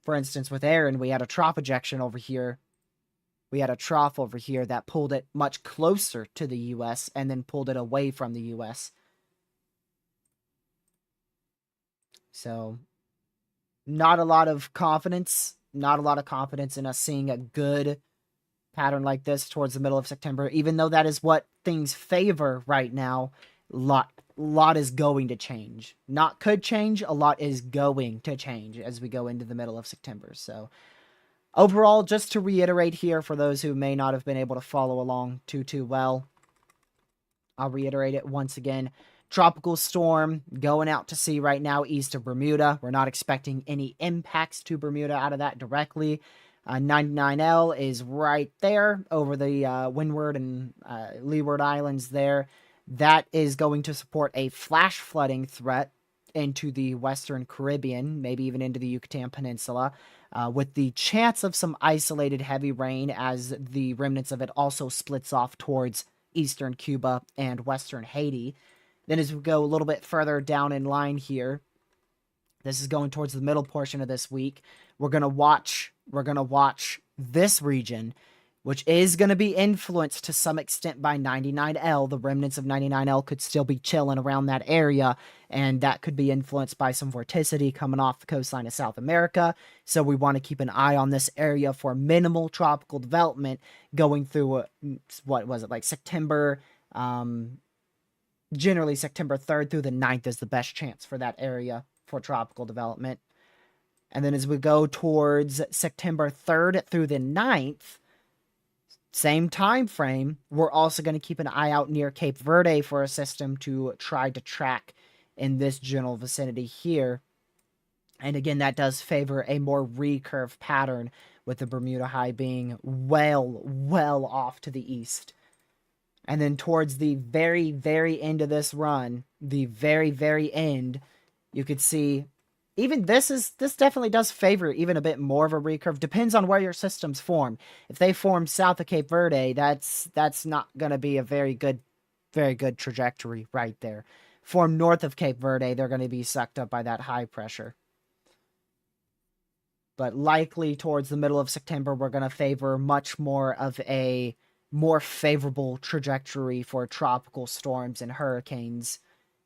For instance, with Aaron, we had a trough ejection over here. We had a trough over here that pulled it much closer to the U.S. and then pulled it away from the U.S. So, not a lot of confidence in us seeing a good pattern like this towards the middle of September, even though that is what things favor right now. Lot is going to change. Not could change, a lot is going to change as we go into the middle of September. So, overall, just to reiterate here for those who may not have been able to follow along too well, I'll reiterate it once again. Tropical storm going out to sea right now east of Bermuda. We're not expecting any impacts to Bermuda out of that directly. 99L is right there over the Windward and Leeward Islands there. That is going to support a flash flooding threat into the Western Caribbean, maybe even into the Yucatan Peninsula, with the chance of some isolated heavy rain as the remnants of it also splits off towards eastern Cuba and western Haiti. Then as we go a little bit further down in line here, this is going towards the middle portion of this week. We're gonna watch this region, which is going to be influenced to some extent by 99L. The remnants of 99L could still be chilling around that area, and that could be influenced by some vorticity coming off the coastline of South America. So we want to keep an eye on this area for minimal tropical development going through, what was it, like September, generally September 3rd through the 9th is the best chance for that area for tropical development. And then as we go towards September 3rd through the 9th, same time frame, we're also going to keep an eye out near Cape Verde for a system to try to track in this general vicinity here. And again, that does favor a more recurve pattern, with the Bermuda High being well off to the east. And then towards the very, very end of this run, the very, very end, you could see even this definitely does favor even a bit more of a recurve. Depends on where your systems form. If they form south of Cape Verde, that's not going to be a very good trajectory right there. Form north of Cape Verde, they're going to be sucked up by that high pressure. But likely towards the middle of September, we're going to favor much more of a more favorable trajectory for tropical storms and hurricanes.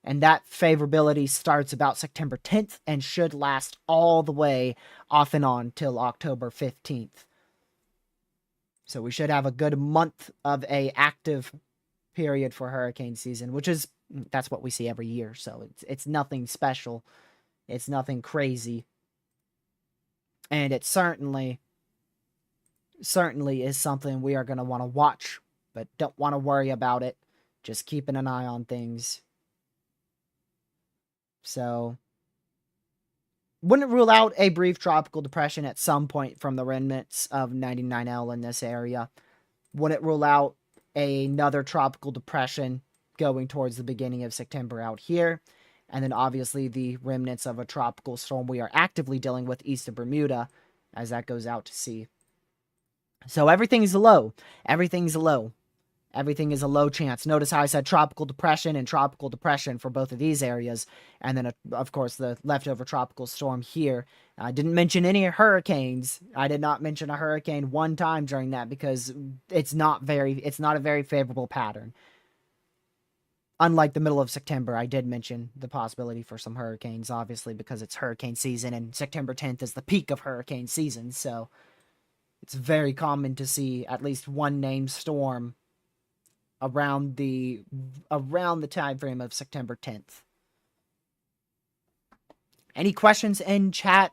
And that favorability starts about September 10th and should last all the way off and on till October 15th. So we should have a good month of a active period for hurricane season, that's what we see every year. So it's nothing special. It's nothing crazy. And it certainly is something we are going to want to watch, but don't want to worry about it. Just keeping an eye on things. So, wouldn't rule out a brief tropical depression at some point from the remnants of 99L in this area. Wouldn't rule out another tropical depression going towards the beginning of September out here. And then obviously the remnants of a tropical storm we are actively dealing with east of Bermuda as that goes out to sea. So everything's low. Everything's low. Everything is a low chance. Notice how I said tropical depression and tropical depression for both of these areas. And then, of course, the leftover tropical storm here. I didn't mention any hurricanes. I did not mention a hurricane one time during that because it's not a very favorable pattern. Unlike the middle of September, I did mention the possibility for some hurricanes, obviously, because it's hurricane season and September 10th is the peak of hurricane season. So it's very common to see at least one named storm around the time frame of September 10th. Any questions in chat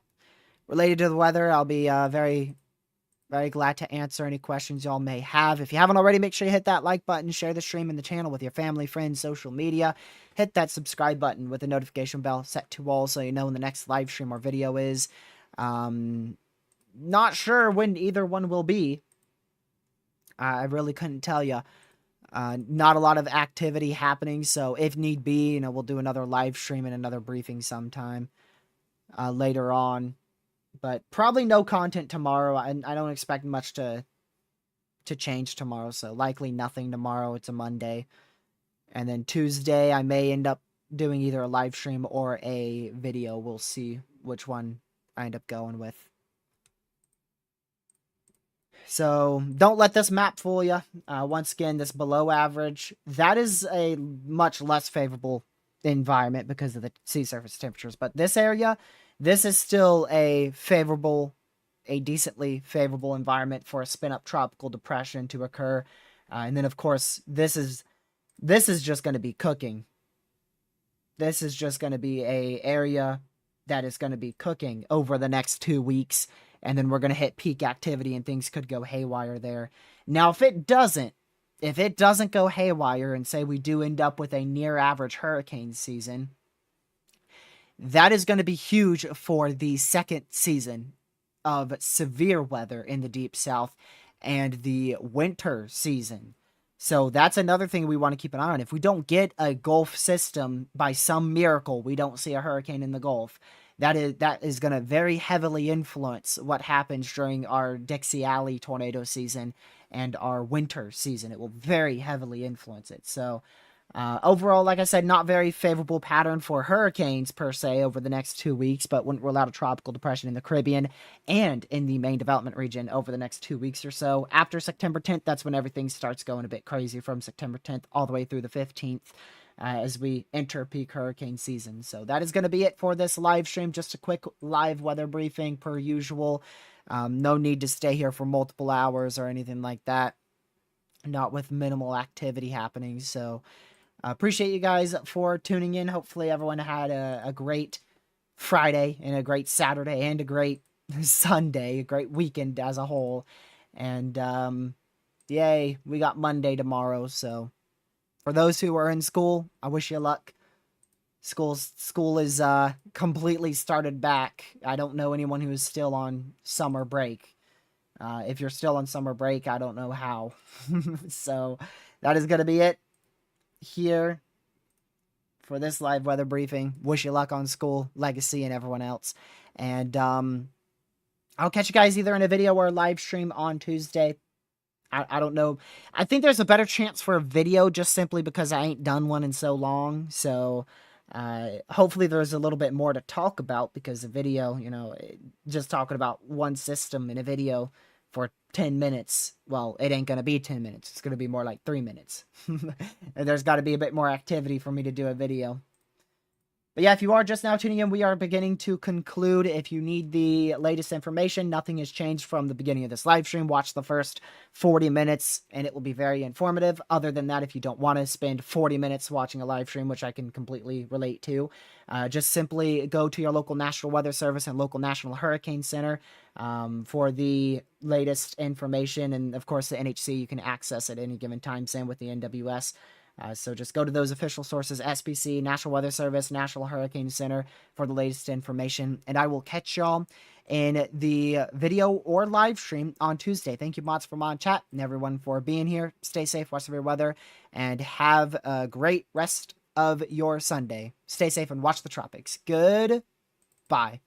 related to the weather? I'll be very, very glad to answer any questions y'all may have. If you haven't already, make sure you hit that like button, share the stream and the channel with your family, friends, social media. Hit that subscribe button with the notification bell set to all so you know when the next live stream or video is. Not sure when either one will be. I really couldn't tell you. Not a lot of activity happening, so if need be, we'll do another live stream and another briefing sometime later on. But probably no content tomorrow. I don't expect much to change tomorrow, so likely nothing tomorrow. It's a Monday. And then Tuesday, I may end up doing either a live stream or a video. We'll see which one I end up going with. So don't let this map fool you. Once again, this below average, that is a much less favorable environment because of the sea surface temperatures. But this area, this is still a decently favorable environment for a spin-up tropical depression to occur. And then, of course, this is just going to be cooking. This is just going to be a area that is going to be cooking over the next 2 weeks. And then we're going to hit peak activity and things could go haywire there. Now, if it doesn't go haywire and say we do end up with a near average hurricane season, that is going to be huge for the second season of severe weather in the deep south and the winter season. So that's another thing we want to keep an eye on. If we don't get a Gulf system by some miracle, we don't see a hurricane in the Gulf. That is going to very heavily influence what happens during our Dixie Alley tornado season and our winter season. It will very heavily influence it. So overall, like I said, not very favorable pattern for hurricanes per se over the next 2 weeks, but wouldn't rule out a tropical depression in the Caribbean and in the main development region over the next 2 weeks or so. After September 10th, that's when everything starts going a bit crazy from September 10th all the way through the 15th. As we enter peak hurricane season. So that is going to be it for this live stream. Just a quick live weather briefing per usual. No need to stay here for multiple hours or anything like that. Not with minimal activity happening. So appreciate you guys for tuning in. Hopefully everyone had a great Friday and a great Saturday and a great Sunday, a great weekend as a whole. And yay, we got Monday tomorrow. So for those who are in school, I wish you luck. School is completely started back. I don't know anyone who is still on summer break. If you're still on summer break, I don't know how. So that is going to be it here for this live weather briefing. Wish you luck on school, Legacy, and everyone else. And I'll catch you guys either in a video or a live stream on Tuesday. I don't know. I think there's a better chance for a video just simply because I ain't done one in so long. So hopefully there's a little bit more to talk about, because a video, you know, just talking about one system in a video for 10 minutes, well, it ain't going to be 10 minutes. It's going to be more like 3 minutes. And there's got to be a bit more activity for me to do a video. But yeah, if you are just now tuning in, we are beginning to conclude. If you need the latest information, nothing has changed from the beginning of this live stream. Watch the first 40 minutes and it will be very informative. Other than that, if you don't want to spend 40 minutes watching a live stream, which I can completely relate to, just simply go to your local National Weather Service and local National Hurricane Center for the latest information. And of course, the NHC you can access at any given time, same with the NWS. So just go to those official sources, SPC, National Weather Service, National Hurricane Center, for the latest information. And I will catch y'all in the video or live stream on Tuesday. Thank you, mods, for Mod Chat, and everyone for being here. Stay safe, watch severe weather, and have a great rest of your Sunday. Stay safe and watch the tropics. Goodbye.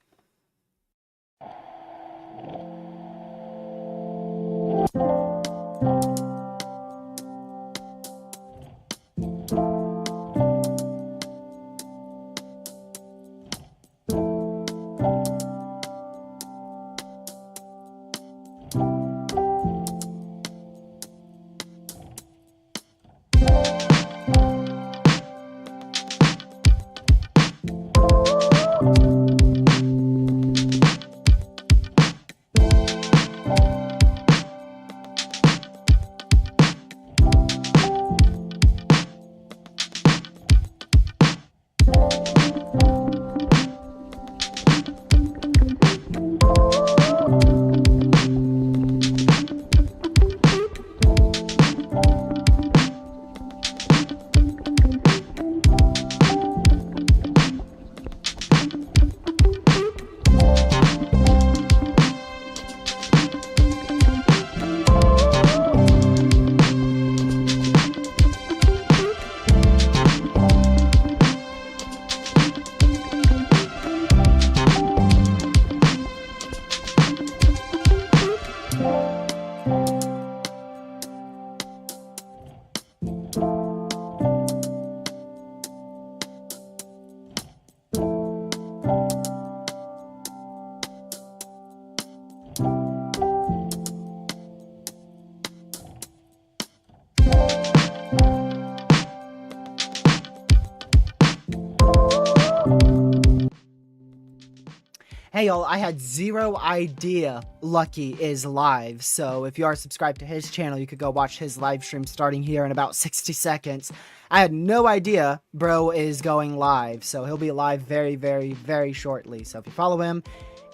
Hey y'all, I had zero idea Lucky is live, so if you are subscribed to his channel, you could go watch his live stream starting here in about 60 seconds. I had no idea bro is going live, so he'll be live very, very, very shortly. So if you follow him,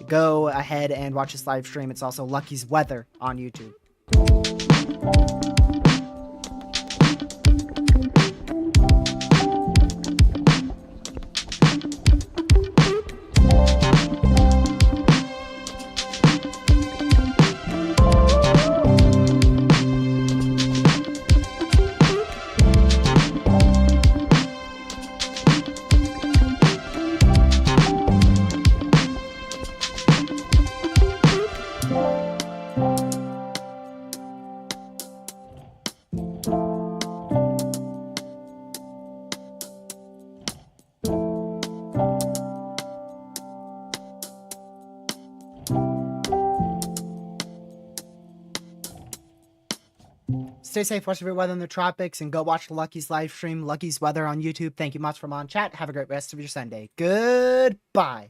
go ahead and watch his live stream. It's also Lucky's Weather on YouTube. Stay safe, watch every weather in the tropics, and go watch Lucky's live stream, Lucky's Weather on YouTube. Thank you much for on chat. Have a great rest of your Sunday. Goodbye.